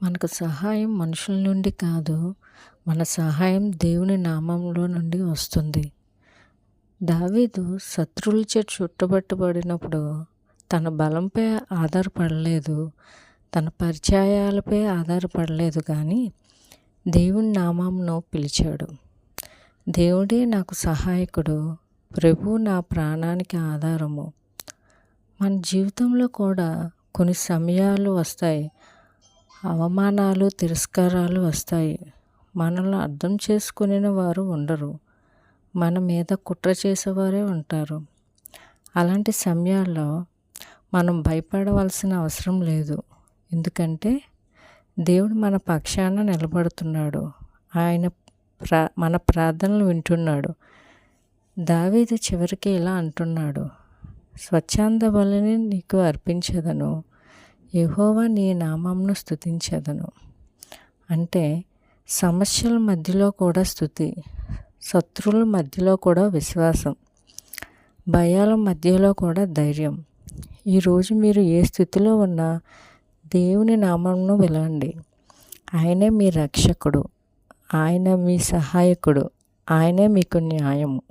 మనకు సహాయం మనుషుల నుండి కాదు, మన సహాయం దేవుని నామంలో నుండి వస్తుంది. దావీదు శత్రువులచే చుట్టుపట్టబడినప్పుడు తన బలంపై ఆధారపడలేదు, తన పరిచయాలపై ఆధారపడలేదు, కానీ దేవుని నామంను పిలిచాడు. దేవుడే నాకు సహాయకుడు, ప్రభువు నా ప్రాణానికి ఆధారము. మన జీవితంలో కూడా కొన్ని సమయాలు వస్తాయి, అవమానాలు, తిరస్కారాలు వస్తాయి. మనల్ని అర్థం చేసుకునే వారు ఉండరు, మన మీద కుట్ర చేసేవారే ఉంటారు. అలాంటి సమయాల్లో మనం భయపడవలసిన అవసరం లేదు. ఎందుకంటే దేవుడు మన పక్షాన నిలబడుతున్నాడు. ఆయన మన ప్రార్థనలు వింటున్నాడు. దావీదు చివరికి ఇలా అంటున్నాడు, స్వచ్ఛంద బలిని నీకు అర్పించదను, యెహోవా నీ నామమును స్తుతించెదను. అంటే సమస్యల మధ్యలో కూడా స్తుతి, శత్రువుల మధ్యలో కూడా విశ్వాసం, భయాల మధ్యలో కూడా ధైర్యం. ఈరోజు మీరు ఏ స్థితిలో ఉన్నా దేవుని నామమును పిలవండి. ఆయనే మీ రక్షకుడు, ఆయన మీ సహాయకుడు, ఆయనే మీకు న్యాయము.